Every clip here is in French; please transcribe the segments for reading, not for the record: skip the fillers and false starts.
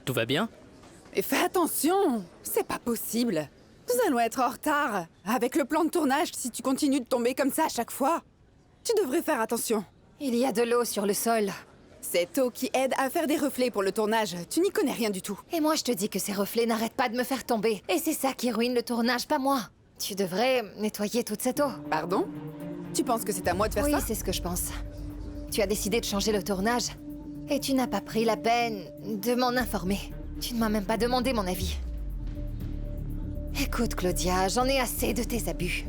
Tout va bien? Et fais attention! C'est pas possible! Nous allons être en retard! Avec le plan de tournage, si tu continues de tomber comme ça à chaque fois, tu devrais faire attention. Il y a de l'eau sur le sol. Cette eau qui aide à faire des reflets pour le tournage, tu n'y connais rien du tout. Et moi, je te dis que ces reflets n'arrêtent pas de me faire tomber. Et c'est ça qui ruine le tournage, pas moi. Tu devrais nettoyer toute cette eau. Pardon? Tu penses que c'est à moi de faire Oui, ça? c'est ce que je pense. Tu as décidé de changer le tournage. Et tu n'as pas pris la peine de m'en informer. Tu ne m'as même pas demandé mon avis. Écoute, Claudia, j'en ai assez de tes abus.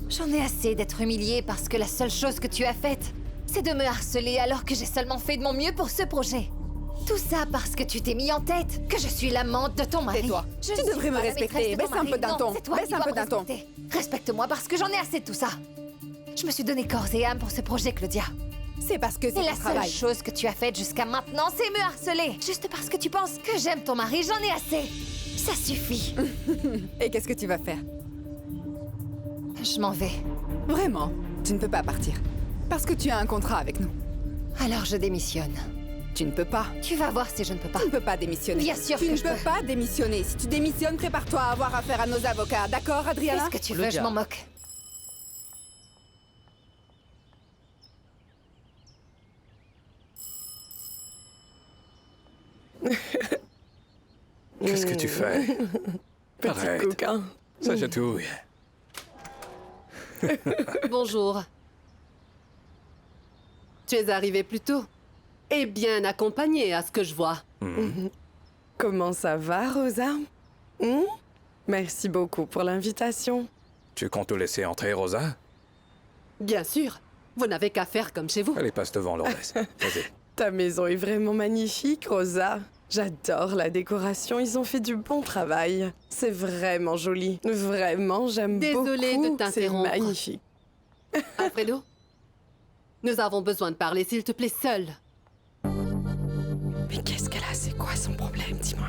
J'en ai assez d'être humiliée parce que la seule chose que tu as faite, c'est de me harceler alors que j'ai seulement fait de mon mieux pour ce projet. Tout ça parce que tu t'es mis en tête que je suis l'amante de ton mari. Tais-toi. Je Tu ne suis devrais me pas la respecter. maîtresse de ton Baisse un mari. peu d'un Non, ton. c'est toi Baisse qui un dois peu me d'un ton. respecter. Respecte-moi parce que j'en ai assez de tout ça. Je me suis donné corps et âme pour ce projet, Claudia. C'est parce que c'est Et la ton seule travail. chose que tu as faite jusqu'à maintenant, c'est me harceler. Juste parce que tu penses que j'aime ton mari, j'en ai assez. Ça suffit. Et qu'est-ce que tu vas faire? Je m'en vais. Vraiment, tu ne peux pas partir. Parce que tu as un contrat avec nous. Alors je démissionne. Tu ne peux pas. Tu vas voir si je ne peux pas. Tu ne peux pas démissionner. Bien sûr tu que ne je peux peux. pas démissionner. Si tu démissionnes, prépare-toi à avoir affaire à nos avocats. D'accord, Adriana? Qu'est-ce que tu veux, Claudia. je m'en moque. Qu'est-ce que tu fais? Arrête. Coquin. Ça chatouille. Bonjour. Tu es arrivé plus tôt. Et bien accompagné à ce que je vois. Comment ça va, Rosa? Merci beaucoup pour l'invitation. Tu comptes te laisser entrer, Rosa? Bien sûr. Vous n'avez qu'à faire comme chez vous. Allez, passe devant, Lourdes. Vas-y. Ta maison est vraiment magnifique, Rosa. J'adore la décoration, ils ont fait du bon travail. C'est vraiment joli. Vraiment, j'aime beaucoup. Désolée de C'est t'interrompre. magnifique. Alfredo, nous avons besoin de parler, s'il te plaît, seul. Mais qu'est-ce qu'elle a? C'est quoi son problème? Dis-moi.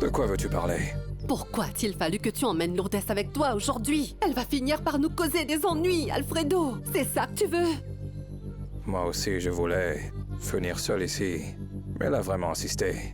De quoi veux-tu parler? Pourquoi a-t-il fallu que tu emmènes Lourdes avec toi aujourd'hui? Elle va finir par nous causer des ennuis, Alfredo. C'est ça que tu veux? Moi aussi, je voulais venir seul ici. Mais elle a vraiment insisté.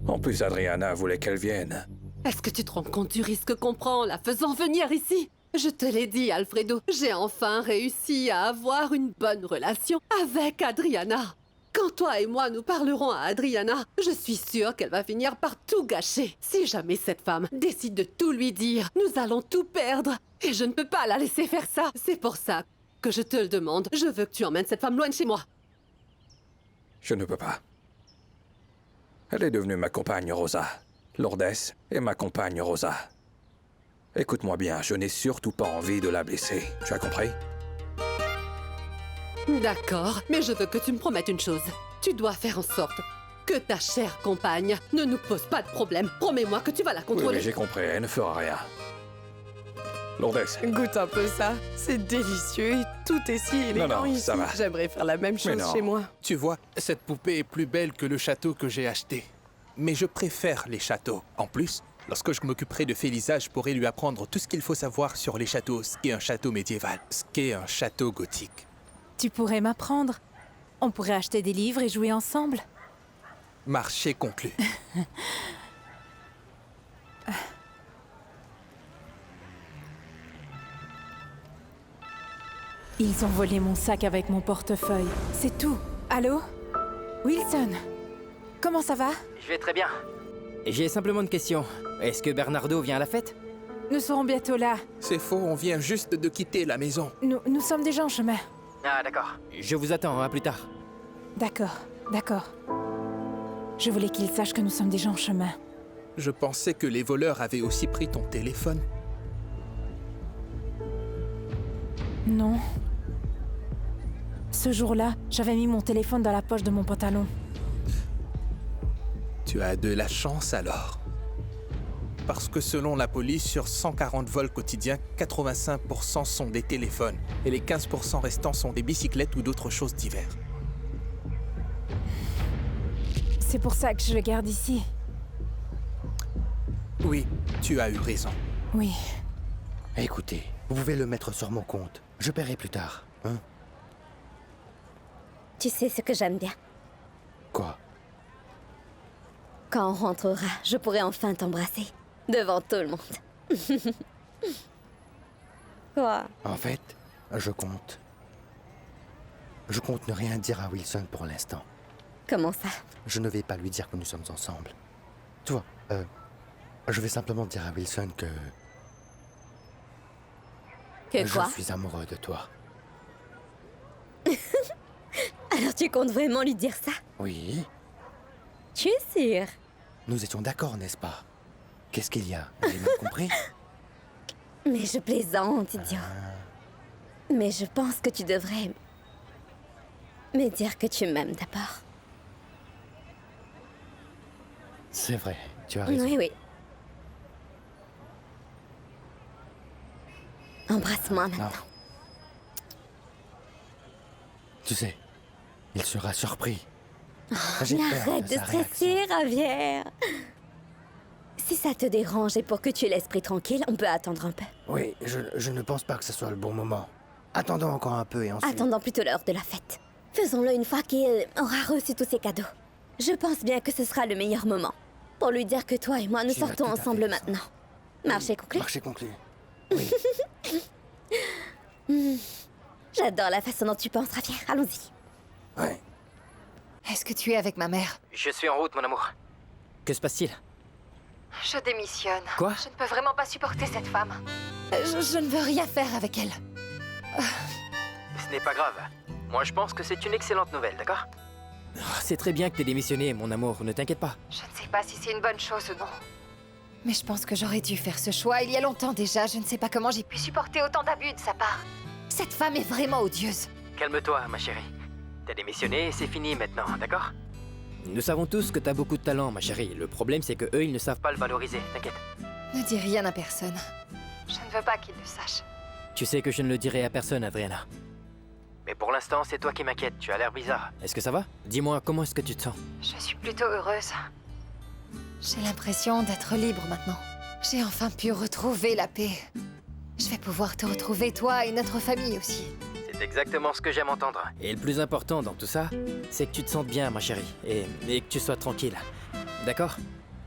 En plus, Adriana voulait qu'elle vienne. Est-ce que tu te rends compte du risque qu'on prend en la faisant venir ici? Je te l'ai dit, Alfredo, j'ai enfin réussi à avoir une bonne relation avec Adriana. Quand toi et moi nous parlerons à Adriana, je suis sûre qu'elle va finir par tout gâcher. Si jamais cette femme décide de tout lui dire, nous allons tout perdre. Et je ne peux pas la laisser faire ça. C'est pour ça que je te le demande. Je veux que tu emmènes cette femme loin de chez moi. Je ne peux pas. Elle est devenue ma compagne, Rosa. Lourdes est ma compagne, Rosa. Écoute-moi bien, je n'ai surtout pas envie de la blesser. Tu as compris? D'accord, mais je veux que tu me promettes une chose. Tu dois faire en sorte que ta chère compagne ne nous pose pas de problème. Promets-moi que tu vas la Oui, contrôler. j'ai compris, elle ne fera rien. Lourdes, Goûte un peu ça. C'est délicieux et tout est si élégant non, ici. ça va. J'aimerais faire la même chose non. chez moi. Tu vois, cette poupée est plus belle que le château que j'ai acheté. Mais je préfère les châteaux. En plus, lorsque je m'occuperai de Félisa, je pourrai lui apprendre tout ce qu'il faut savoir sur les châteaux, ce qu'est un château médiéval, ce qu'est un château gothique. Tu pourrais m'apprendre. On pourrait acheter des livres et jouer ensemble. Marché conclu. Ils ont volé mon sac avec mon portefeuille. C'est tout. Allô? Wilson? Comment ça va? Je vais très bien. J'ai simplement une question. Est-ce que Bernardo vient à la fête? Nous serons bientôt là. C'est faux, on vient juste de quitter la maison. Nous sommes déjà en chemin. Ah, d'accord. Je vous attends, à plus tard. D'accord, d'accord. Je voulais qu'ils sachent que nous sommes déjà en chemin. Je pensais que les voleurs avaient aussi pris ton téléphone. Non. Ce jour-là, j'avais mis mon téléphone dans la poche de mon pantalon. Tu as de la chance alors. Parce que selon la police, sur 140 vols quotidiens, 85% sont des téléphones. Et les 15% restants sont des bicyclettes ou d'autres choses diverses. C'est pour ça que je le garde ici. Oui, tu as eu raison. Oui. Écoutez, vous pouvez le mettre sur mon compte. Je paierai plus tard, hein? Tu sais ce que j'aime bien. Quoi? Quand on rentrera, je pourrai enfin t'embrasser. Devant tout le monde. Quoi? En fait, je compte. Je compte ne rien dire à Wilson pour l'instant. Comment ça? Je ne vais pas lui dire que nous sommes ensemble. Tu vois, je vais simplement dire à Wilson que... Que quoi? Je suis amoureux de toi. Alors tu comptes vraiment lui dire ça? Oui. Tu es sûr? Nous étions d'accord, n'est-ce pas? Qu'est-ce qu'il y a? J'ai mal compris? Mais je plaisante, idiot. Mais je pense que tu devrais... me dire que tu m'aimes d'abord. C'est vrai, tu as raison. Oui, oui. Embrasse-moi maintenant. Non. Tu sais, il sera surpris. J'ai Mais peur arrête de sa réaction. stresser, Javier. Si ça te dérange et pour que tu aies l'esprit tranquille, on peut attendre un peu. Oui, je ne pense pas que ce soit le bon moment. Attendons encore un peu et ensuite... Attendons plutôt l'heure de la fête. Faisons-le une fois qu'il aura reçu tous ses cadeaux. Je pense bien que ce sera le meilleur moment. Pour lui dire que toi et moi, nous Tu as sortons tout à fait ensemble raison. maintenant. Marché conclu? Marché conclu. J'adore la façon dont tu penses, Javier. Allons-y. Ouais. Est-ce que tu es avec ma mère? Je suis en route, mon amour. Que se passe-t-il? Je démissionne. Quoi? Je ne peux vraiment pas supporter cette femme. Je ne veux rien faire avec elle. Ce n'est pas grave. Moi, je pense que c'est une excellente nouvelle, d'accord? C'est très bien que t'aies démissionné, mon amour. Ne t'inquiète pas. Je ne sais pas si c'est une bonne chose ou non. Mais je pense que j'aurais dû faire ce choix il y a longtemps déjà. Je ne sais pas comment j'ai pu supporter autant d'abus de sa part. Cette femme est vraiment odieuse. Calme-toi, ma chérie. T'as démissionné et c'est fini maintenant, d'accord? Nous savons tous que t'as beaucoup de talent, ma chérie. Le problème, c'est que eux, ils ne savent pas le valoriser. T'inquiète. Ne dis rien à personne. Je ne veux pas qu'il le sache. Tu sais que je ne le dirai à personne, Adriana. Mais pour l'instant, c'est toi qui m'inquiète. Tu as l'air bizarre. Est-ce que ça va? Dis-moi, comment est-ce que tu te sens? Je suis plutôt heureuse. J'ai l'impression d'être libre maintenant. J'ai enfin pu retrouver la paix. Je vais pouvoir te retrouver, toi et notre famille aussi. C'est exactement ce que j'aime entendre. Et le plus important dans tout ça, c'est que tu te sentes bien, ma chérie. Et que tu sois tranquille. D'accord?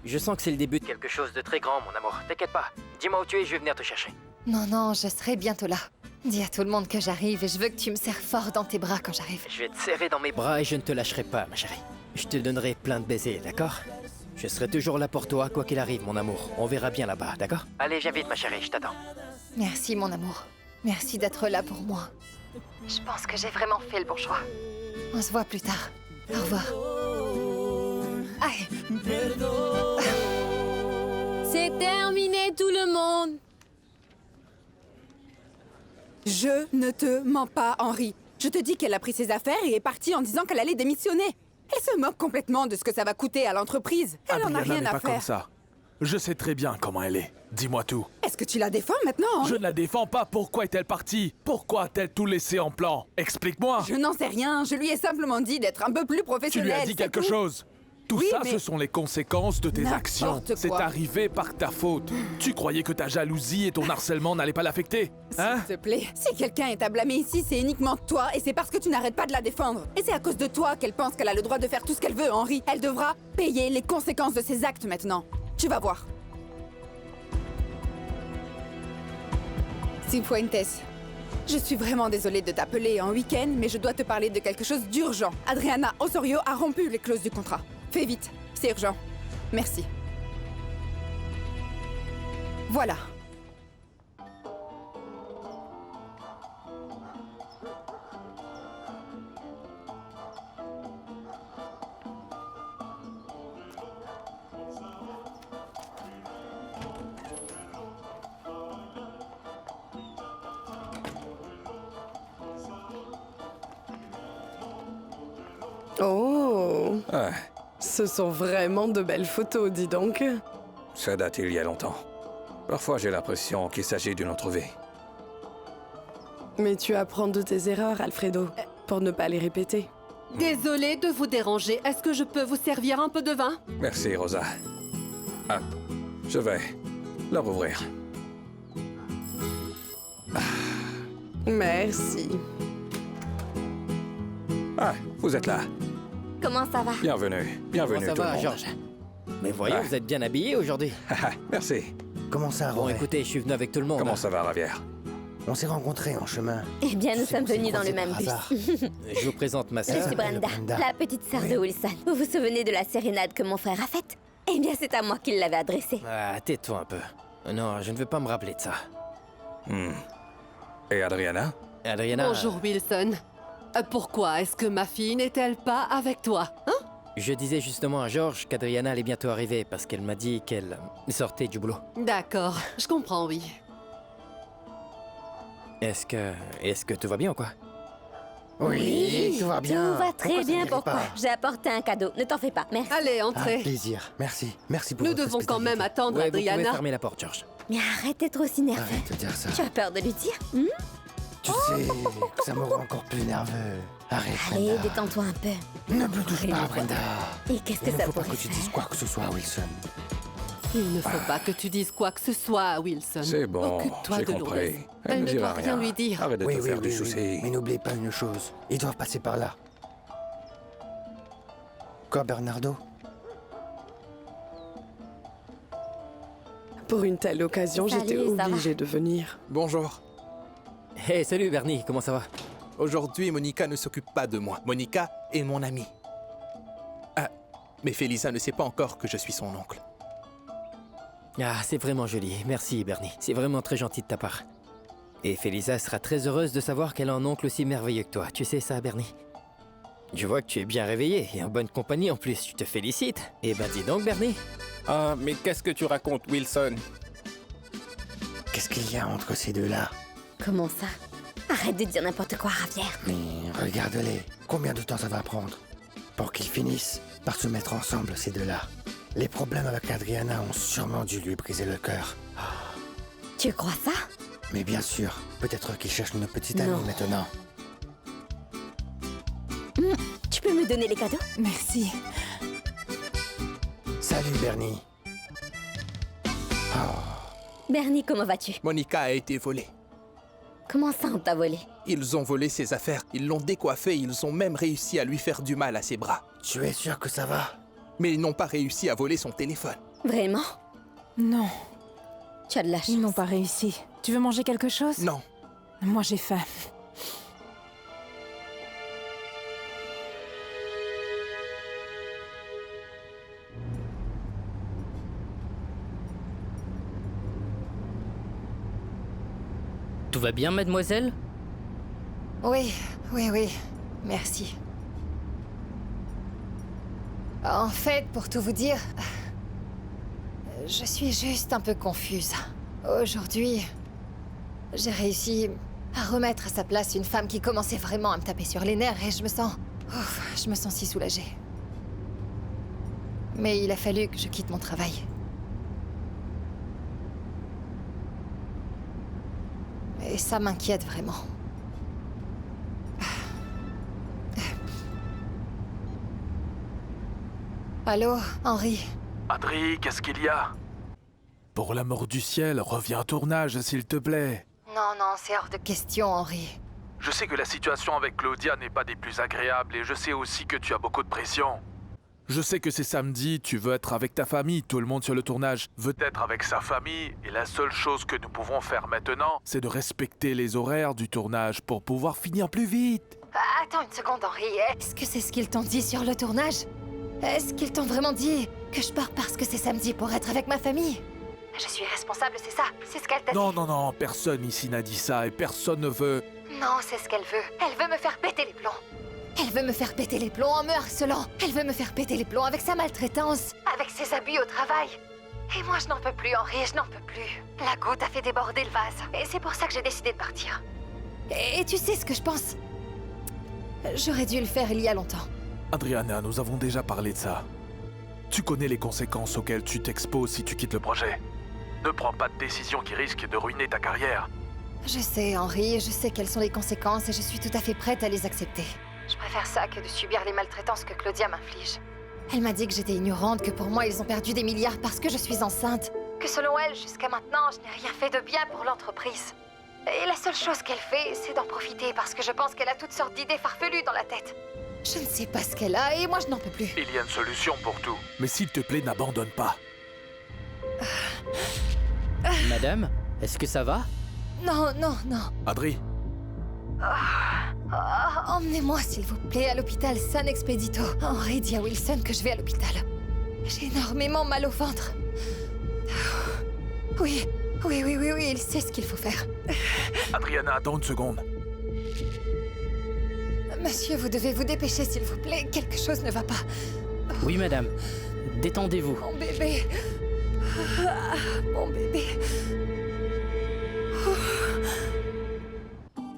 Je sens que c'est le début de quelque chose de très grand, mon amour. T'inquiète pas. Dis-moi où tu es, je vais venir te chercher. Non, je serai bientôt là. Dis à tout le monde que j'arrive et je veux que tu me serres fort dans tes bras quand j'arrive. Je vais te serrer dans mes bras et je ne te lâcherai pas, ma chérie. Je te donnerai plein de baisers, d'accord? Je serai toujours là pour toi, quoi qu'il arrive, mon amour. On verra bien là-bas, d'accord? Allez, viens vite, ma chérie, je t'attends. Merci, mon amour. Merci d'être là pour moi. Je pense que j'ai vraiment fait le bon choix. On se voit plus tard. Au revoir. Aïe. C'est terminé, tout le monde. Je ne te mens pas, Henri. Je te dis qu'elle a pris ses affaires et est partie en disant qu'elle allait démissionner. Elle se moque complètement de ce que ça va coûter à l'entreprise. Elle en a Adriana rien n'est à pas faire. comme ça. Je sais très bien comment elle est. Dis-moi tout. Est-ce que tu la défends maintenant, Henri? Je ne la défends pas. Pourquoi est-elle partie? Pourquoi a-t-elle tout laissé en plan? Explique-moi. Je n'en sais rien. Je lui ai simplement dit d'être un peu plus Tu professionnelle. lui as dit c'est quelque tout. chose. Tout Oui, ça, mais- ce sont les conséquences de tes N'importe actions. quoi. C'est arrivé par ta faute. Tu croyais que ta jalousie et ton harcèlement n'allaient pas l'affecter? Hein? S'il te plaît, si quelqu'un est à blâmer ici, c'est uniquement toi, et c'est parce que tu n'arrêtes pas de la défendre. Et c'est à cause de toi qu'elle pense qu'elle a le droit de faire tout ce qu'elle veut, Henri. Elle devra payer les conséquences de ses actes maintenant. Tu vas voir. Cifuentes, je suis vraiment désolée de t'appeler en week-end, mais je dois te parler de quelque chose d'urgent. Adriana Osorio a rompu les clauses du contrat. Fais vite, c'est urgent. Merci. Voilà. Oh, Ah, ce sont vraiment de belles photos, dis donc. ça date il y a longtemps. Parfois, j'ai l'impression qu'il s'agit d'une autre vie. Mais tu apprends de tes erreurs, Alfredo, pour ne pas les répéter. Désolée de vous déranger. Est-ce que je peux vous servir un peu de vin? Merci, Rosa. Ah, je vais la rouvrir. Merci. Ah, vous êtes là. Comment ça va? Bienvenue. Bienvenue Comment ça tout le va, monde. Georges? Mais voyons, Ah. vous êtes bien habillés aujourd'hui. Merci. Comment ça, Bon, Rory? écoutez, je suis venu avec tout le monde. Comment ça va, Ravière? On s'est rencontrés en chemin. Eh bien, nous C'est sommes qu'on s'est venus dans le croisés même par bus. hasard. Je vous présente ma Je sœur. suis Brenda, Brenda. la petite sœur Oui. de Wilson. Vous vous souvenez de la sérénade que mon frère a faite? Eh bien, c'est à moi qu'il l'avait adressée. Ah, tais-toi un peu. Non, je ne veux pas me rappeler de ça. Et Adriana? Adriana... Bonjour Wilson. Pourquoi est-ce que ma fille n'est-elle pas avec toi? Hein? Je disais justement à Georges qu'Adriana allait bientôt arriver parce qu'elle m'a dit qu'elle sortait du boulot. D'accord, je comprends, oui. Est-ce que tout va bien ou quoi? Oui, tout va bien. Tout va très Pourquoi ça bien, n'irait pourquoi? pas? J'ai apporté un cadeau, ne t'en fais pas, merci. Allez, Ah, entrez. plaisir. Merci. Merci pour Nous votre devons quand même hospitalité. attendre Ouais, vous pouvez Adriana. fermer la porte, Georges. Mais arrête d'être aussi nerveux. Arrête de dire ça. Tu as peur de lui dire? Tu sais que ça me rend encore plus nerveux. Arrête, Allez, Brenda. détends-toi un peu. Ne me touche pas, Brenda. Et qu'est-ce Il que ne ça faut pas pourrait que tu dises faire? quoi que ce soit à Wilson. Il ne faut pas que tu dises quoi que ce soit, Wilson. C'est bon, Occupe-toi j'ai de compris. Lourdes. Elle ne ne dira doit rien lui dire. Arrête de Oui, te oui, faire oui, du oui. souci. Mais n'oublie pas une chose. Ils doivent passer par là. Quoi, Bernardo? Pour une telle occasion, Salut, j'étais ça va? obligée de venir. Bonjour. Hey, salut Bernie, comment ça va? Aujourd'hui, Monica ne s'occupe pas de moi. Monica est mon amie. Ah, mais Felisa ne sait pas encore que je suis son oncle. Ah, c'est vraiment joli. Merci, Bernie. C'est vraiment très gentil de ta part. Et Felisa sera très heureuse de savoir qu'elle a un oncle aussi merveilleux que toi. Tu sais ça, Bernie? Je vois que tu es bien réveillé et en bonne compagnie en plus. Je te félicite. Eh ben, dis donc, Bernie. Ah, mais qu'est-ce que tu racontes, Wilson? Qu'est-ce qu'il y a entre ces deux-là? Comment ça? Arrête de dire n'importe quoi, Ravière. Mais regarde-les. Combien de temps ça va prendre pour qu'ils finissent par se mettre ensemble, ces deux-là? Les problèmes avec Adriana ont sûrement dû lui briser le cœur. Tu crois ça? Mais bien sûr, peut-être qu'il cherche une petite Non. amie maintenant. Tu peux me donner les cadeaux? Merci. Salut, Bernie. Bernie, comment vas-tu? Monica a été volée. Comment ça on t'a volé? Ils ont volé ses affaires, ils l'ont décoiffée, ils ont même réussi à lui faire du mal à ses bras. Tu es sûr que ça va? Mais ils n'ont pas réussi à voler son téléphone. Vraiment? Non, Tu as de la chance. ils n'ont pas réussi. Tu veux manger quelque chose? Non. Moi, j'ai faim. Tout va bien, mademoiselle? Oui, oui, oui. Merci. En fait, pour tout vous dire, je suis juste un peu confuse. Aujourd'hui, j'ai réussi à remettre à sa place une femme qui commençait vraiment à me taper sur les nerfs et je me sens si soulagée. Mais il a fallu que je quitte mon travail. Et ça m'inquiète vraiment. Allô, Henry? Adri, qu'est-ce qu'il y a? Pour l'amour du ciel, reviens au tournage, s'il te plaît. Non, non, c'est hors de question, Henry. Je sais que la situation avec Claudia n'est pas des plus agréables et je sais aussi que tu as beaucoup de pression. Je sais que c'est samedi, tu veux être avec ta famille, tout le monde sur le tournage veut être avec sa famille et la seule chose que nous pouvons faire maintenant, c'est de respecter les horaires du tournage pour pouvoir finir plus vite. Attends une seconde, Henry. Est-ce que c'est ce qu'ils t'ont dit sur le tournage? Est-ce qu'ils t'ont vraiment dit que je pars parce que c'est samedi pour être avec ma famille? Je suis responsable, c'est ça? C'est ce qu'elle t'a dit? Non, non, non, personne ici n'a dit ça et personne ne veut... Non, c'est ce qu'elle veut. Elle veut me faire péter les plombs. Elle veut me faire péter les plombs en me harcelant. Elle veut me faire péter les plombs avec sa maltraitance, avec ses abus au travail. Et moi, je n'en peux plus, Henri, je n'en peux plus. La goutte a fait déborder le vase. Et c'est pour ça que j'ai décidé de partir. Et tu sais ce que je pense? J'aurais dû le faire il y a longtemps. Adriana, nous avons déjà parlé de ça. Tu connais les conséquences auxquelles tu t'exposes si tu quittes le projet. Ne prends pas de décision qui risque de ruiner ta carrière. Je sais, Henri, je sais quelles sont les conséquences et je suis tout à fait prête à les accepter. Je préfère ça que de subir les maltraitances que Claudia m'inflige. Elle m'a dit que j'étais ignorante, que pour moi ils ont perdu des milliards parce que je suis enceinte. Que selon elle, jusqu'à maintenant, je n'ai rien fait de bien pour l'entreprise. Et la seule chose qu'elle fait, c'est d'en profiter parce que je pense qu'elle a toutes sortes d'idées farfelues dans la tête. Je ne sais pas ce qu'elle a et moi je n'en peux plus. Il y a une solution pour tout. Mais s'il te plaît, n'abandonne pas. Madame, est-ce que ça va? Non, non, non. Adri, Emmenez-moi s'il vous plaît à l'hôpital San Expedito. Henry dit à Wilson que je vais à l'hôpital. J'ai énormément mal au ventre. Oui, il sait ce qu'il faut faire. Adriana, attends une seconde. Monsieur, vous devez vous dépêcher s'il vous plaît. Quelque chose ne va pas. Oui, madame. Détendez-vous. Mon bébé. Mon bébé.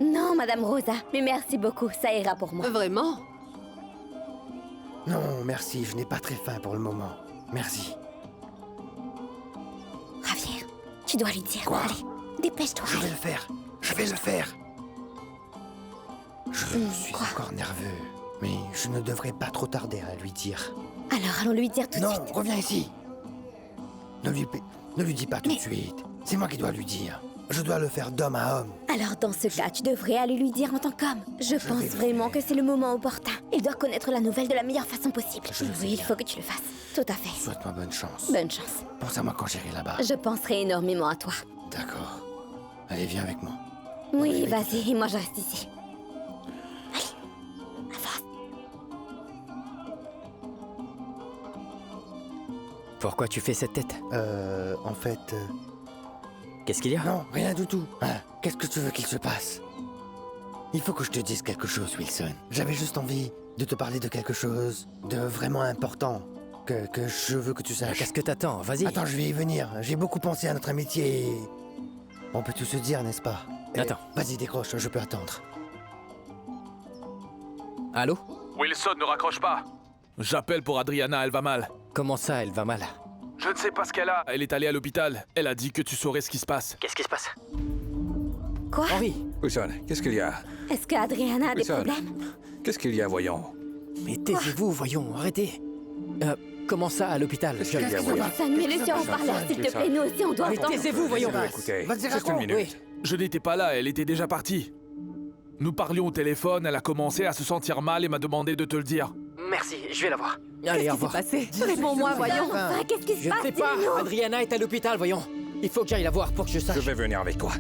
Non, Madame Rosa, mais merci beaucoup, ça ira pour moi. Vraiment? Non, merci, je n'ai pas très faim pour le moment. Merci. Javier, tu dois lui dire. Quoi? Allez, dépêche-toi. Je vais le faire. Je vais le faire. Je suis encore nerveux, mais je ne devrais pas trop tarder à lui dire. Alors, allons lui dire tout de Non, suite. reviens ici. Ne lui dis pas tout de suite. C'est moi qui dois lui dire. Je dois le faire d'homme à homme. Alors, dans ce cas, tu devrais aller lui dire en tant qu'homme. Je pense vraiment que c'est le moment opportun. Il doit connaître la nouvelle de la meilleure façon possible. Oui, il faut que tu le fasses. Tout à fait. Souhaite-moi bonne chance. Bonne chance. Pense à moi quand j'irai là-bas. Je penserai énormément à toi. D'accord. Allez, viens avec moi. Oui, vas-y, et moi je reste ici. Allez, avance. Pourquoi tu fais cette tête? En fait... Qu'est-ce qu'il y a? Non, rien du tout. Hein, qu'est-ce que tu veux qu'il se passe? Il faut que je te dise quelque chose, Wilson. J'avais juste envie de te parler de quelque chose de vraiment important que je veux que tu saches. Qu'est-ce que t'attends? Vas-y. Attends, je vais y venir. J'ai beaucoup pensé à notre amitié et... On peut tout se dire, n'est-ce pas? Attends. Vas-y, décroche, je peux attendre. Allô? Wilson, ne raccroche pas. j'appelle pour Adriana, elle va mal. Comment ça, elle va mal? Je ne sais pas ce qu'elle a. Elle est allée à l'hôpital. Elle a dit que tu saurais ce qui se passe. Qu'est-ce qui se passe? Quoi? Henri! Wilson, qu'est-ce qu'il y a? Est-ce que Adriana a des Wilson. problèmes? Qu'est-ce qu'il y a, voyons? Mais taisez-vous, voyons, arrêtez. Comment ça, à l'hôpital? Qu'est-ce qu'il y a, voyons? Wilson, mets-le sur haut-parleur, s'il te plaît. Nous aussi, on doit Mais entendre. taisez-vous, voyons. Écoutez, Vas-y, juste raconte. une minute. Oui. Je n'étais pas là, elle était déjà partie. Nous parlions au téléphone, elle a commencé à se sentir mal et m'a demandé de te le dire. Merci, je vais la voir. Allez, au Qu'est-ce qui s'est revoir. passé? Réponds-moi, voyons. Enfin, qu'est-ce qui se Je ne passe? sais pas. Dis-nous. Adriana est à l'hôpital, voyons. Il faut que j'aille la voir pour que je sache. Je vais venir avec toi.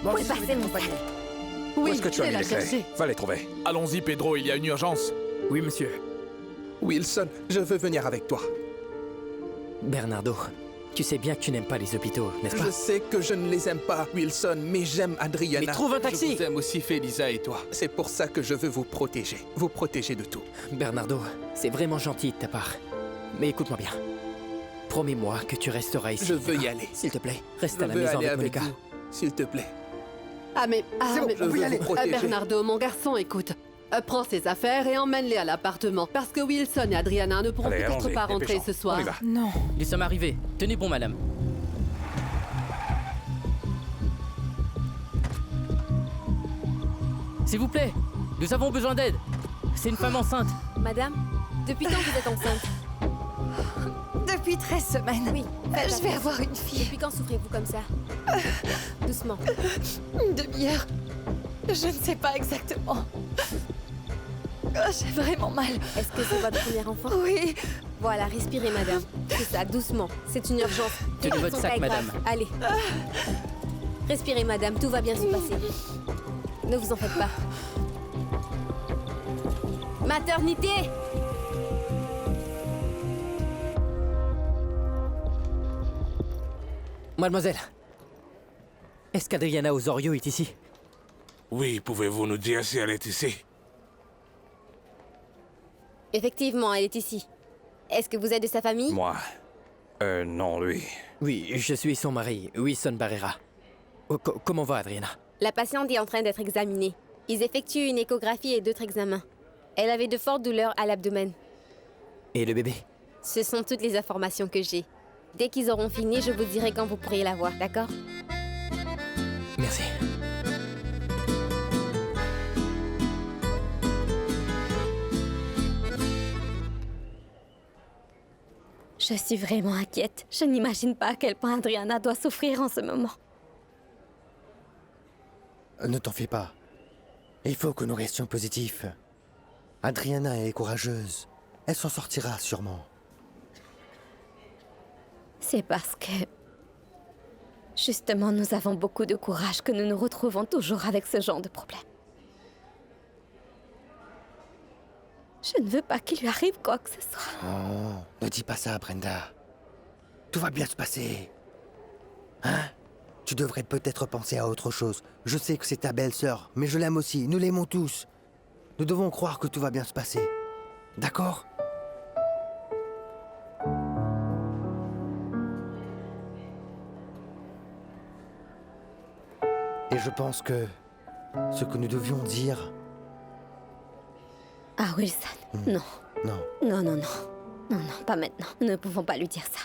Moi Oui, aussi, je vais passez, mon t'accompagner. Où Oui, est-ce que tu je as vais mis la les clés? chercher. Va les trouver. Allons-y, Pedro, il y a une urgence. Oui, monsieur. Wilson, je veux venir avec toi. Bernardo, tu sais bien que tu n'aimes pas les hôpitaux, n'est-ce pas? Je sais que je ne les aime pas, Wilson, mais j'aime Adriana. Mais trouve un taxi! Je vous aime aussi, Felisa et toi. C'est pour ça que je veux vous protéger de tout. Bernardo, c'est vraiment gentil de ta part. Mais écoute-moi bien. Promets-moi que tu resteras ici. Je veux y d'accord? aller. S'il te plaît, reste Je à la veux maison aller avec avec Monica. vous, s'il te plaît. Ah mais, C'est bon, je on peut y veux aller. vous protéger. Bernardo, mon garçon, écoute. Prends ses affaires et emmène-les à l'appartement. Parce que Wilson et Adriana ne pourront Allez, peut-être allons-y, pas rentrer dépêchons. ce soir. On y va. Non. Nous sommes arrivés. Tenez bon, madame. S'il vous plaît, nous avons besoin d'aide. C'est une femme enceinte. Madame, depuis quand vous êtes enceinte? Depuis 13 semaines. Oui. Je vais avoir une fille. Depuis quand souffrez-vous comme ça? Doucement. Une demi-heure. Je ne sais pas exactement. J'ai vraiment mal. Est-ce que c'est votre premier enfant? Oui. Voilà, respirez, madame. C'est ça, doucement. C'est une urgence. Tenez votre Son sac, cas est grave. madame. Allez. Respirez, madame. Tout va bien se passer. Ne vous en faites pas. Maternité! Mademoiselle, est-ce qu'Adriana Osorio est ici? Oui, pouvez-vous nous dire si elle est ici? Effectivement, elle est ici. Est-ce que vous êtes de sa famille? Moi? Non, lui. Oui, je suis son mari, Wilson Barrera. Comment va Adriana? La patiente est en train d'être examinée. Ils effectuent une échographie et d'autres examens. Elle avait de fortes douleurs à l'abdomen. Et le bébé? Ce sont toutes les informations que j'ai. Dès qu'ils auront fini, je vous dirai quand vous pourriez la voir, d'accord? Merci. Je suis vraiment inquiète. Je n'imagine pas à quel point Adriana doit souffrir en ce moment. Ne t'en fais pas. Il faut que nous restions positifs. Adriana est courageuse. Elle s'en sortira sûrement. C'est parce que... Justement, nous avons beaucoup de courage que nous nous retrouvons toujours avec ce genre de problème. Je ne veux pas qu'il lui arrive quoi que ce soit. Oh, ne dis pas ça, Brenda. Tout va bien se passer. Hein? Tu devrais peut-être penser à autre chose. Je sais que c'est ta belle-sœur, mais je l'aime aussi. Nous l'aimons tous. Nous devons croire que tout va bien se passer. D'accord? Et je pense que ce que nous devions dire... Ah, Wilson, non. Non. Non, non, non. Non, non, pas maintenant. Nous ne pouvons pas lui dire ça.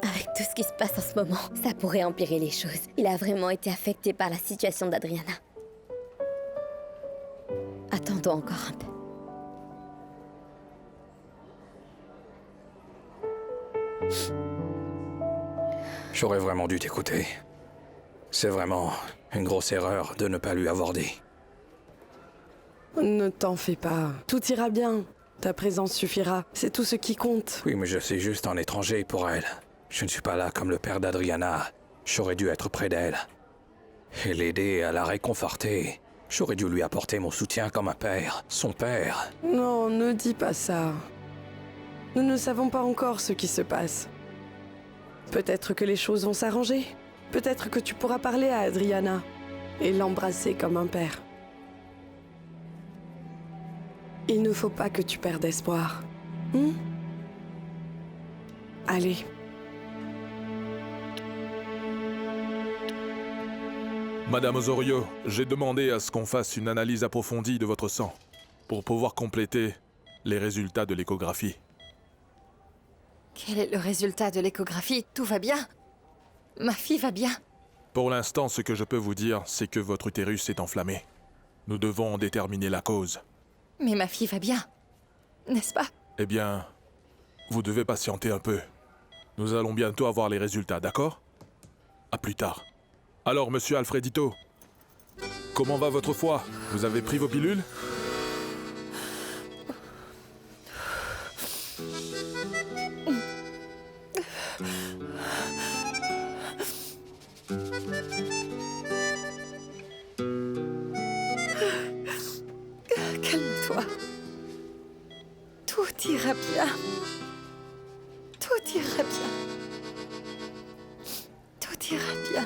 Avec tout ce qui se passe en ce moment, ça pourrait empirer les choses. Il a vraiment été affecté par la situation d'Adriana. Attendons encore un peu. J'aurais vraiment dû t'écouter. C'est vraiment une grosse erreur de ne pas lui avoir dit. Ne t'en fais pas. Tout ira bien. Ta présence suffira. C'est tout ce qui compte. Oui, mais je suis juste un étranger pour elle. Je ne suis pas là comme le père d'Adriana. J'aurais dû être près d'elle. Et l'aider à la réconforter. J'aurais dû lui apporter mon soutien comme un père. Son père. Non, ne dis pas ça. Nous ne savons pas encore ce qui se passe. Peut-être que les choses vont s'arranger. Peut-être que tu pourras parler à Adriana et l'embrasser comme un père. Il ne faut pas que tu perdes espoir. Allez. Madame Osorio, j'ai demandé à ce qu'on fasse une analyse approfondie de votre sang pour pouvoir compléter les résultats de l'échographie. Quel est le résultat de l'échographie? Tout va bien? Ma fille va bien? Pour l'instant, ce que je peux vous dire, c'est que votre utérus est enflammé. Nous devons en déterminer la cause. Mais ma fille va bien, n'est-ce pas? Eh bien, vous devez patienter un peu. Nous allons bientôt avoir les résultats, d'accord? À plus tard. Alors, monsieur Alfredito, comment va votre foie? Vous avez pris vos pilules? Calme-toi. Tout ira bien. Tout ira bien. Tout ira bien.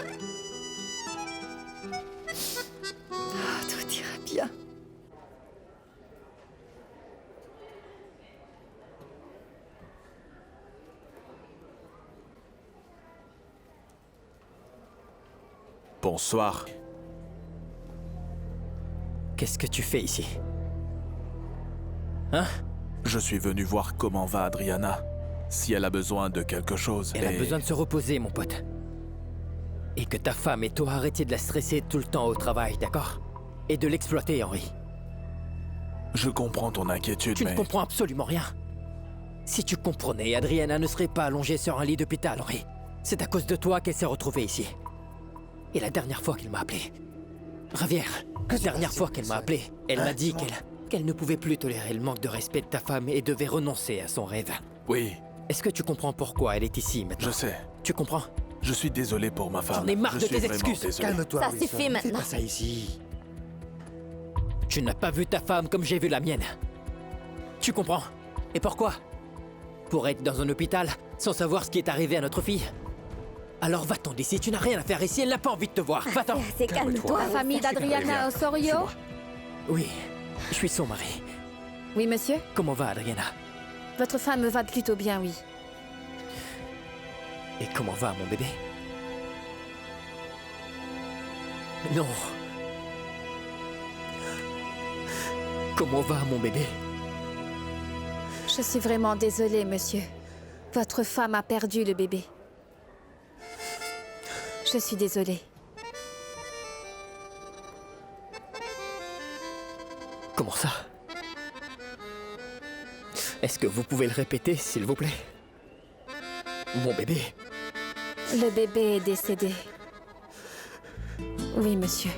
Oh, tout ira bien. Bonsoir. Qu'est-ce que tu fais ici? Hein? Je suis venu voir comment va Adriana. Si elle a besoin de quelque chose. Elle a besoin de se reposer, mon pote. Et que ta femme et toi arrêtiez de la stresser tout le temps au travail, d'accord? Et de l'exploiter, Henry. Je comprends ton inquiétude, Tu ne comprends absolument rien. Si tu comprenais, Adriana ne serait pas allongée sur un lit d'hôpital, Henry. C'est à cause de toi qu'elle s'est retrouvée ici. Et la dernière fois qu'elle m'a appelé... Ravière, la dernière fois qu'elle m'a appelé, elle m'a dit qu'elle ne pouvait plus tolérer le manque de respect de ta femme et devait renoncer à son rêve. Oui. Est-ce que tu comprends pourquoi elle est ici maintenant? Je sais. Tu comprends? Je suis désolé pour ma femme. J'en ai marre de tes excuses. Calme-toi, Ça Wilson. suffit maintenant. Fais pas ça ici. Tu n'as pas vu ta femme comme j'ai vu la mienne. Tu comprends? Et pourquoi? Pour être dans un hôpital sans savoir ce qui est arrivé à notre fille? Alors va-t'en d'ici, tu n'as rien à faire ici, elle n'a pas envie de te voir. Va-t'en. C'est calme-toi. La famille d'Adriana Osorio? Oui, je suis son mari. Oui, monsieur? Comment va Adriana? Votre femme va plutôt bien, oui. Et comment va mon bébé? Non. Comment va mon bébé? Je suis vraiment désolée, monsieur. Votre femme a perdu le bébé. Je suis désolée. Comment ça? Est-ce que vous pouvez le répéter, s'il vous plaît? Mon bébé? Le bébé est décédé. Oui, monsieur.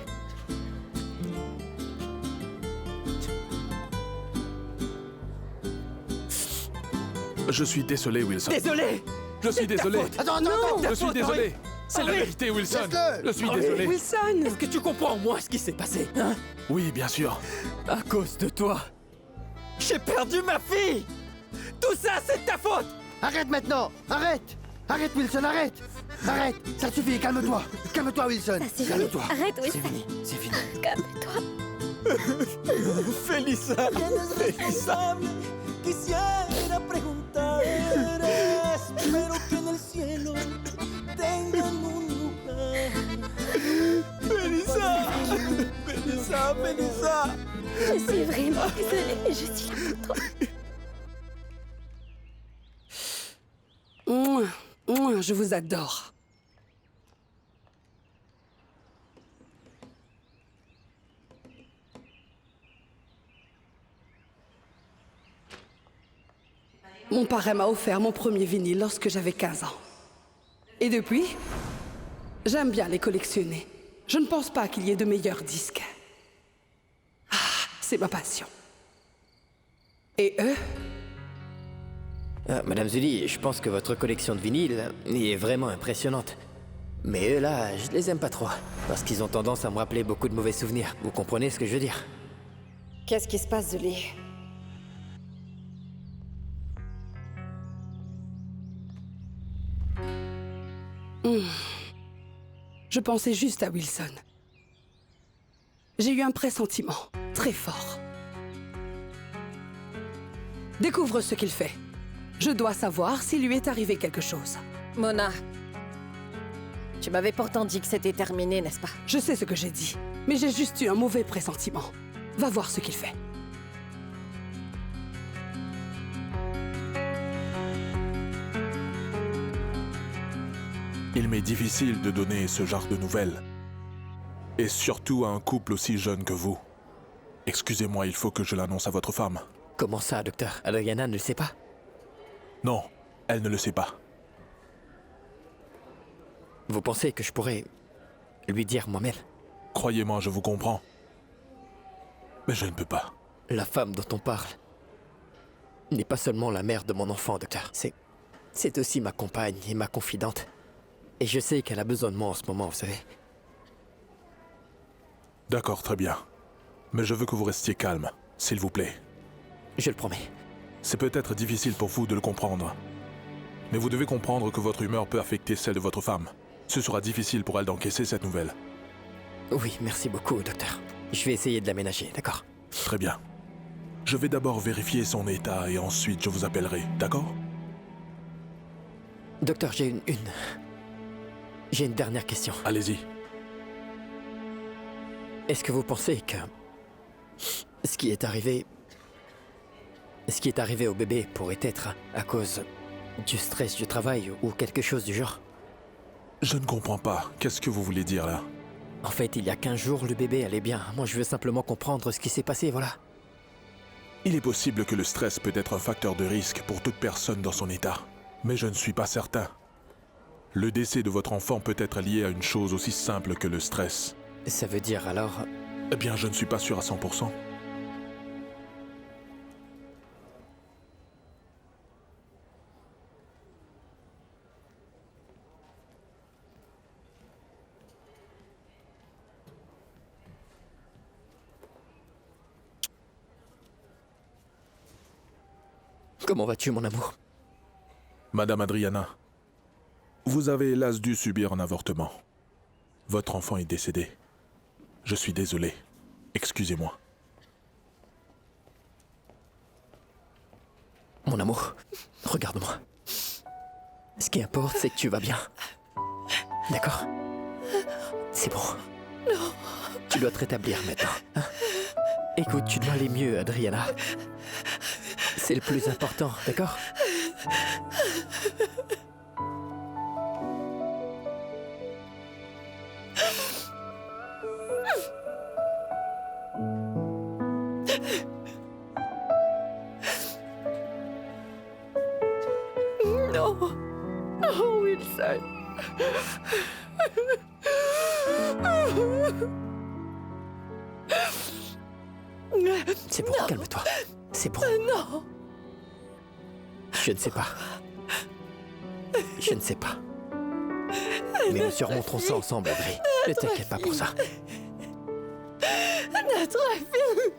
Je suis désolé, Wilson. Désolé! Je suis désolé. Attends, Je suis désolé. C'est la vérité, Wilson. Laisse-le. Je suis désolé. Wilson! Est-ce que tu comprends, moi, ce qui s'est passé, hein? Oui, bien sûr. À cause de toi, j'ai perdu ma fille! Tout ça, c'est de ta faute! Arrête maintenant! Arrête! Arrête, Wilson, arrête! Arrête! Ça suffit, calme-toi! Calme-toi, Wilson! Ça suffit. Calme-toi! Arrête, Wilson. C'est fini, c'est fini. Calme-toi. Félissa! Félissa! Quisiera preguntar, espero que en el cielo tengan un lugar. Félissa! Félissa! Félissa! Je suis vraiment désolée, mais je suis là pour toi. Je vous adore. Mon parrain m'a offert mon premier vinyle lorsque j'avais 15 ans. Et depuis, j'aime bien les collectionner. Je ne pense pas qu'il y ait de meilleurs disques. Ah, c'est ma passion. Et eux? Madame Zully, je pense que votre collection de vinyles est vraiment impressionnante. Mais eux là, je les aime pas trop. Parce qu'ils ont tendance à me rappeler beaucoup de mauvais souvenirs. Vous comprenez ce que je veux dire? Qu'est-ce qui se passe, Zully? Je pensais juste à Wilson. J'ai eu un pressentiment très fort. Découvre ce qu'il fait. Je dois savoir s'il lui est arrivé quelque chose. Mona, tu m'avais pourtant dit que c'était terminé, n'est-ce pas? Je sais ce que j'ai dit, mais j'ai juste eu un mauvais pressentiment. Va voir ce qu'il fait. Il m'est difficile de donner ce genre de nouvelles. Et surtout à un couple aussi jeune que vous. Excusez-moi, il faut que je l'annonce à votre femme. Comment ça, docteur? Adriana ne le sait pas? Non, elle ne le sait pas. Vous pensez que je pourrais lui dire moi-même? Croyez-moi, je vous comprends. Mais je ne peux pas. La femme dont on parle n'est pas seulement la mère de mon enfant, docteur. C'est aussi ma compagne et ma confidente. Et je sais qu'elle a besoin de moi en ce moment, vous savez. D'accord, très bien. Mais je veux que vous restiez calme, s'il vous plaît. Je le promets. C'est peut-être difficile pour vous de le comprendre. Mais vous devez comprendre que votre humeur peut affecter celle de votre femme. Ce sera difficile pour elle d'encaisser cette nouvelle. Oui, merci beaucoup, docteur. Je vais essayer de l'aménager, d'accord? Très bien. Je vais d'abord vérifier son état et ensuite je vous appellerai, d'accord? Docteur, j'ai une dernière question. Allez-y. Est-ce que vous pensez que ce qui est arrivé au bébé pourrait être à cause du stress du travail ou quelque chose du genre? Je ne comprends pas. Qu'est-ce que vous voulez dire là? En fait, il y a 15 jours, le bébé allait bien. Moi, je veux simplement comprendre ce qui s'est passé, voilà. Il est possible que le stress peut être un facteur de risque pour toute personne dans son état. Mais je ne suis pas certain. Le décès de votre enfant peut être lié à une chose aussi simple que le stress. Ça veut dire alors... Eh bien, je ne suis pas sûr à 100%. Comment vas-tu, mon amour? Madame Adriana, vous avez hélas dû subir un avortement. Votre enfant est décédé. Je suis désolé. Excusez-moi. Mon amour, regarde-moi. Ce qui importe, c'est que tu vas bien. D'accord? C'est bon. Non. Tu dois te rétablir maintenant. Hein? Écoute, tu dois aller mieux, Adriana. C'est le plus important, d'accord? Non. Non, Wilson. C'est bon, calme-toi. C'est bon. Non. Je ne sais pas. Je ne sais pas. Mais nous surmonterons ça ensemble, Adri. Ne t'inquiète pas pour ça. Notre fille.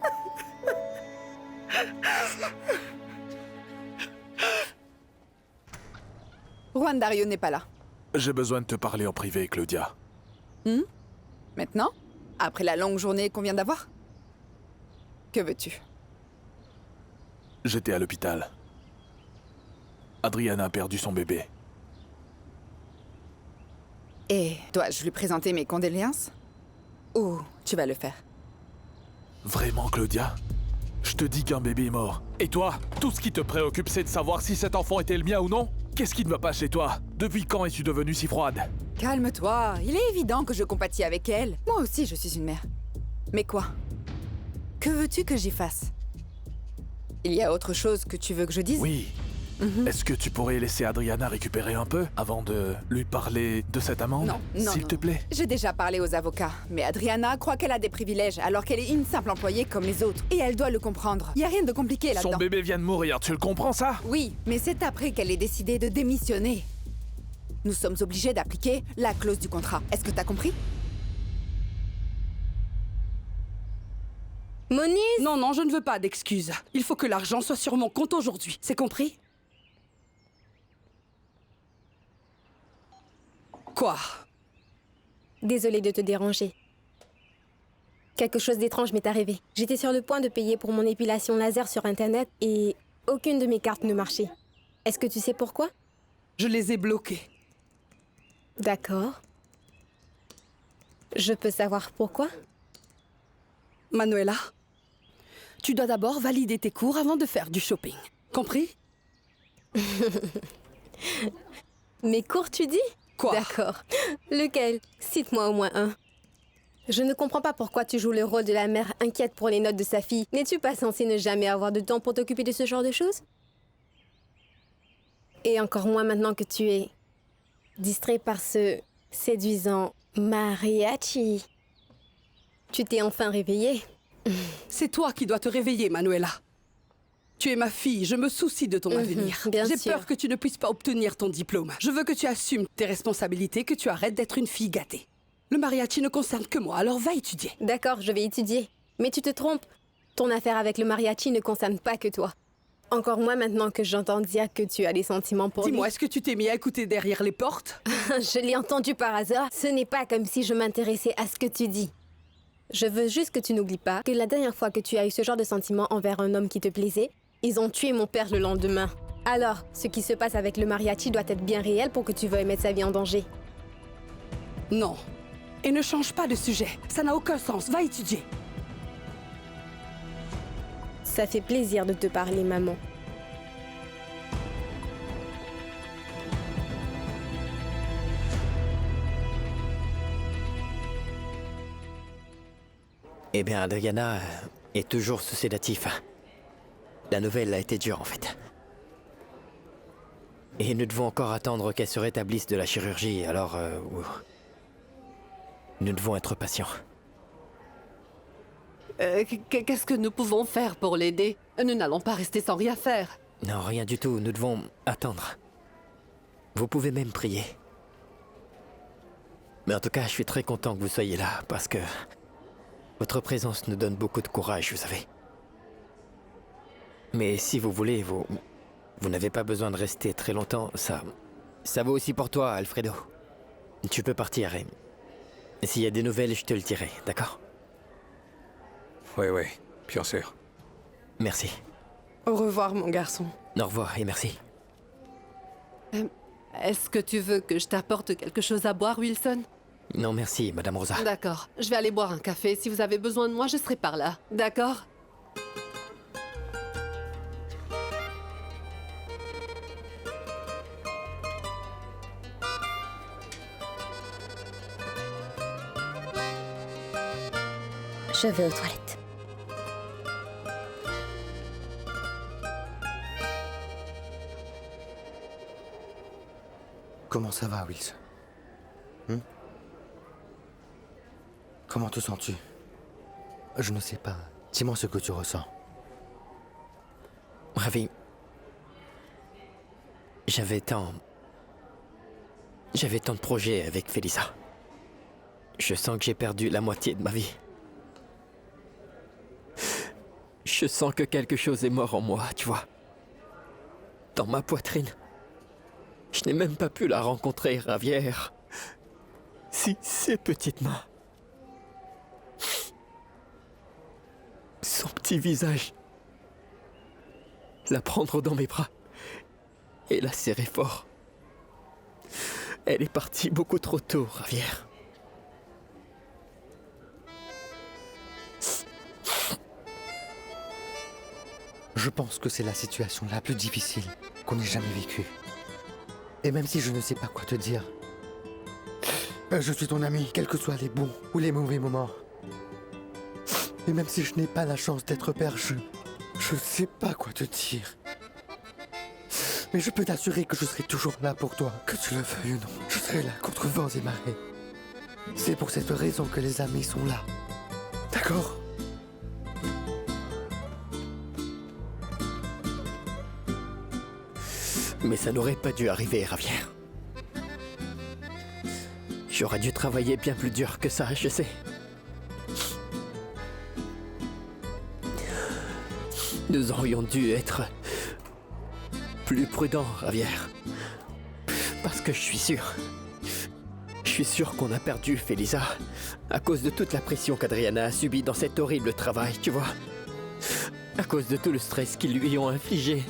Juan Dario n'est pas là. J'ai besoin de te parler en privé, Claudia. Maintenant? Après la longue journée qu'on vient d'avoir? Que veux-tu? J'étais à l'hôpital. Adriana a perdu son bébé. Et dois-je lui présenter mes condoléances? Ou tu vas le faire? Vraiment, Claudia? Je te dis qu'un bébé est mort. Et toi, tout ce qui te préoccupe, c'est de savoir si cet enfant était le mien ou non? Qu'est-ce qui ne va pas chez toi? Depuis quand es-tu devenue si froide? Calme-toi, il est évident que je compatis avec elle. Moi aussi, je suis une mère. Mais quoi? Que veux-tu que j'y fasse? Il y a autre chose que tu veux que je dise? Oui. Est-ce que tu pourrais laisser Adriana récupérer un peu avant de lui parler de cette amende? Non, s'il te plaît. J'ai déjà parlé aux avocats, mais Adriana croit qu'elle a des privilèges alors qu'elle est une simple employée comme les autres. Et elle doit le comprendre. Y a rien de compliqué là-dedans. Son bébé vient de mourir, tu le comprends ça? Oui, mais c'est après qu'elle ait décidé de démissionner. Nous sommes obligés d'appliquer la clause du contrat. Est-ce que t'as compris? Moniz? Non, je ne veux pas d'excuses. Il faut que l'argent soit sur mon compte aujourd'hui. C'est compris? Quoi? Désolée de te déranger. Quelque chose d'étrange m'est arrivé. J'étais sur le point de payer pour mon épilation laser sur Internet et aucune de mes cartes ne marchait. Est-ce que tu sais pourquoi? Je les ai bloquées. D'accord. Je peux savoir pourquoi? Manuela, tu dois d'abord valider tes cours avant de faire du shopping. Compris? Mes cours, tu dis? Quoi? D'accord. Lequel? Cite-moi au moins un. Je ne comprends pas pourquoi tu joues le rôle de la mère inquiète pour les notes de sa fille. N'es-tu pas censée ne jamais avoir de temps pour t'occuper de ce genre de choses? Et encore moins maintenant que tu es distrait par ce séduisant mariachi. Tu t'es enfin réveillée? C'est toi qui dois te réveiller, Manuela. Tu es ma fille, je me soucie de ton avenir. J'ai peur que tu ne puisses pas obtenir ton diplôme. Je veux que tu assumes tes responsabilités, que tu arrêtes d'être une fille gâtée. Le mariachi ne concerne que moi, alors va étudier. D'accord, je vais étudier. Mais tu te trompes. Ton affaire avec le mariachi ne concerne pas que toi. Encore moins maintenant que j'entends dire que tu as des sentiments pour lui. Dis-moi, est-ce que tu t'es mis à écouter derrière les portes? Je l'ai entendu par hasard. Ce n'est pas comme si je m'intéressais à ce que tu dis. Je veux juste que tu n'oublies pas que la dernière fois que tu as eu ce genre de sentiments envers un homme qui te plaisait, ils ont tué mon père le lendemain. Alors, ce qui se passe avec le mariachi doit être bien réel pour que tu veuilles mettre sa vie en danger. Non. Et ne change pas de sujet. Ça n'a aucun sens. Va étudier. Ça fait plaisir de te parler, maman. Eh bien, Adriana est toujours sous sédatif. La nouvelle a été dure, en fait. Et nous devons encore attendre qu'elle se rétablisse de la chirurgie, alors... nous devons être patients. Qu'est-ce que nous pouvons faire pour l'aider? Nous n'allons pas rester sans rien faire. Non, rien du tout. Nous devons attendre. Vous pouvez même prier. Mais en tout cas, je suis très content que vous soyez là, parce que... votre présence nous donne beaucoup de courage, vous savez. Mais si vous voulez, vous n'avez pas besoin de rester très longtemps, ça vaut aussi pour toi, Alfredo. Tu peux partir et s'il y a des nouvelles, je te le dirai, d'accord? Oui, bien sûr. Merci. Au revoir, mon garçon. Au revoir et merci. Est-ce que tu veux que je t'apporte quelque chose à boire, Wilson? Non, merci, Madame Rosa. D'accord, je vais aller boire un café. Si vous avez besoin de moi, je serai par là. D'accord? Je vais aux toilettes. Comment ça va, Wilson? Comment te sens-tu? Je ne sais pas. Dis-moi ce que tu ressens. Ravi. J'avais tant de projets avec Felisa. Je sens que j'ai perdu la moitié de ma vie. Je sens que quelque chose est mort en moi, tu vois. Dans ma poitrine. Je n'ai même pas pu la rencontrer, Ravière. Si, ses petites mains. Son petit visage. La prendre dans mes bras et la serrer fort. Elle est partie beaucoup trop tôt, Ravière. Je pense que c'est la situation la plus difficile qu'on ait jamais vécue. Et même si je ne sais pas quoi te dire, je suis ton ami, quels que soient les bons ou les mauvais moments. Et même si je n'ai pas la chance d'être père, je ne sais pas quoi te dire. Mais je peux t'assurer que je serai toujours là pour toi, que tu le veuilles ou non. Je serai là contre vents et marées. C'est pour cette raison que les amis sont là. D'accord ? Mais ça n'aurait pas dû arriver, Ravière. J'aurais dû travailler bien plus dur que ça, je sais. Nous aurions dû être plus prudents, Ravière. Parce que je suis sûr qu'on a perdu Felisa à cause de toute la pression qu'Adriana a subie dans cet horrible travail, tu vois. À cause de tout le stress qu'ils lui ont infligé.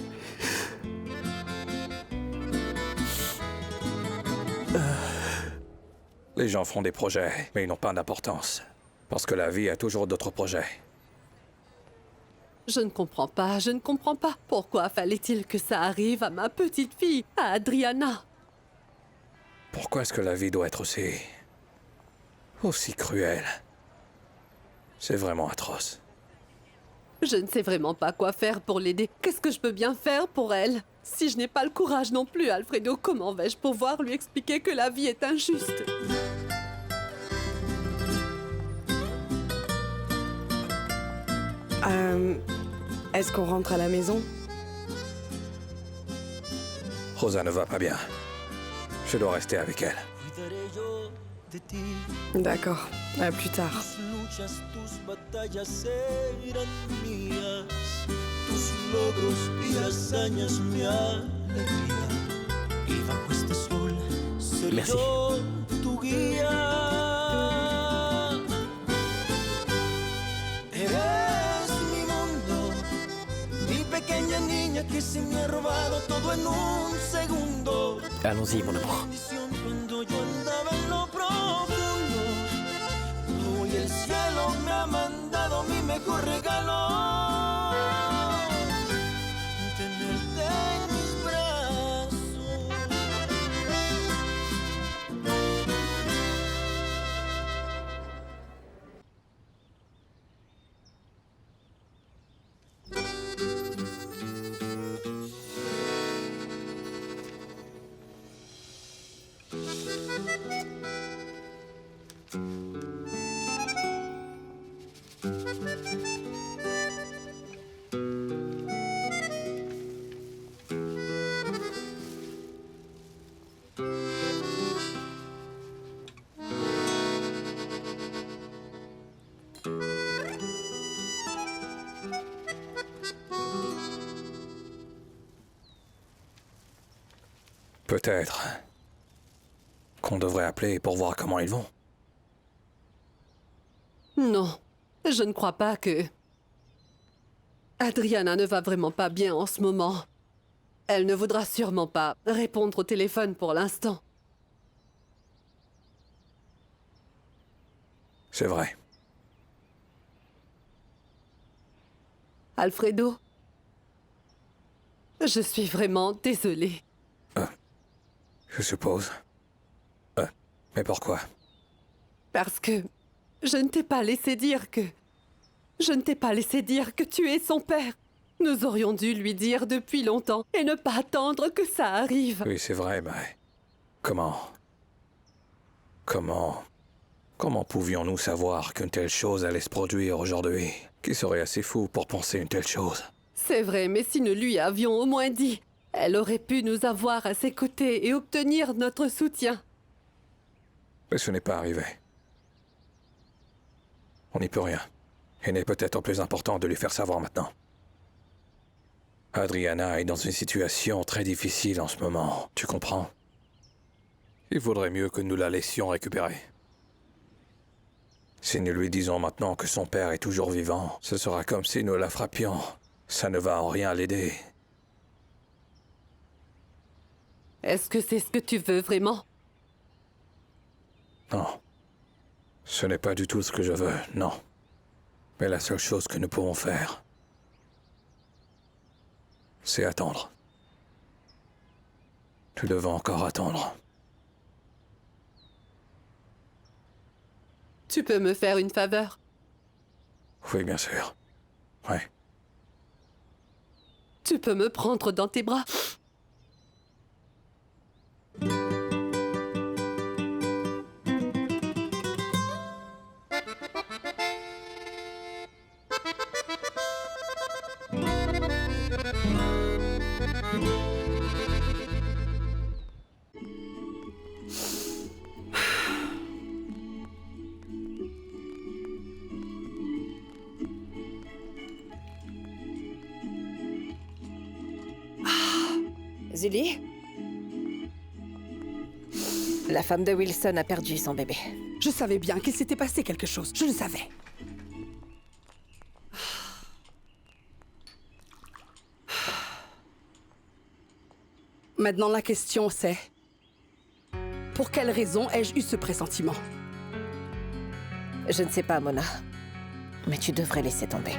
Les gens font des projets, mais ils n'ont pas d'importance. Parce que la vie a toujours d'autres projets. Je ne comprends pas. Pourquoi fallait-il que ça arrive à ma petite fille, à Adriana? Pourquoi est-ce que la vie doit être aussi cruelle? C'est vraiment atroce. Je ne sais vraiment pas quoi faire pour l'aider. Qu'est-ce que je peux bien faire pour elle? Si je n'ai pas le courage non plus, Alfredo, comment vais-je pouvoir lui expliquer que la vie est injuste? Est-ce qu'on rentre à la maison? Rosa ne va pas bien. Je dois rester avec elle. D'accord, à plus tard. Tus logros y hazañas mi alegría. Y bajo este sol seré yo tu guía. Eres mi mundo, mi pequeña niña que se me ha robado todo en un segundo. Allons-y, mon amour. Cuando yo andaba en lo profundo, hoy el cielo me ha mandado mi mejor regalo. Peut-être qu'on devrait appeler pour voir comment ils vont. Non, je ne crois pas que... Adriana ne va vraiment pas bien en ce moment. Elle ne voudra sûrement pas répondre au téléphone pour l'instant. C'est vrai. Alfredo, je suis vraiment désolée. Je suppose. Mais pourquoi? Parce que je ne t'ai pas laissé dire que... Je ne t'ai pas laissé dire que tu es son père. Nous aurions dû lui dire depuis longtemps et ne pas attendre que ça arrive. Oui, c'est vrai, mais... Comment pouvions-nous savoir qu'une telle chose allait se produire aujourd'hui? Qui serait assez fou pour penser une telle chose? C'est vrai, mais si nous lui avions au moins dit... Elle aurait pu nous avoir à ses côtés et obtenir notre soutien. Mais ce n'est pas arrivé. On n'y peut rien. Il est peut-être plus important de lui faire savoir maintenant. Adriana est dans une situation très difficile en ce moment, tu comprends? Il vaudrait mieux que nous la laissions récupérer. Si nous lui disons maintenant que son père est toujours vivant, ce sera comme si nous la frappions. Ça ne va en rien l'aider. Est-ce que c'est ce que tu veux vraiment? Non. Ce n'est pas du tout ce que je veux, non. Mais la seule chose que nous pouvons faire, c'est attendre. Nous devons encore attendre. Tu peux me faire une faveur? Oui, bien sûr. Oui. Tu peux me prendre dans tes bras? Zélie? La femme de Wilson a perdu son bébé. Je savais bien qu'il s'était passé quelque chose. Je le savais. Maintenant, la question c'est... Pour quelle raison ai-je eu ce pressentiment? Je ne sais pas, Mona. Mais tu devrais laisser tomber.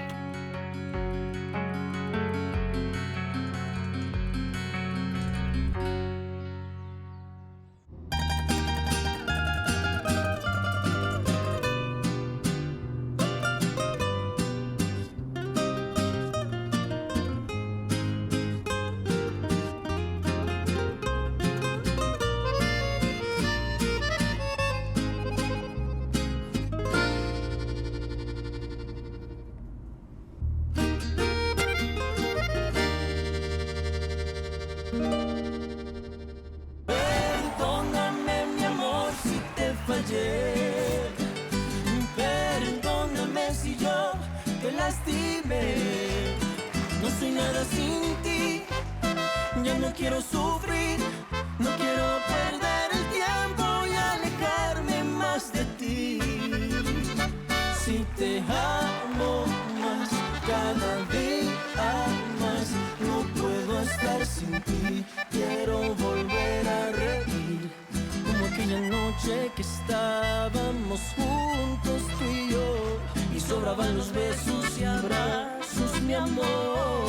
Perdóname, mi amor, si te fallé. Perdóname si yo te lastimé. No soy nada sin ti. Ya no quiero sufrir. No quiero perder el tiempo y alejarme más de ti. Si te amo más, cada día más, no puedo estar sin ti. Quiero volver a reír, como aquella noche que estábamos juntos tú y yo, y sobraban los besos y abrazos, mi amor.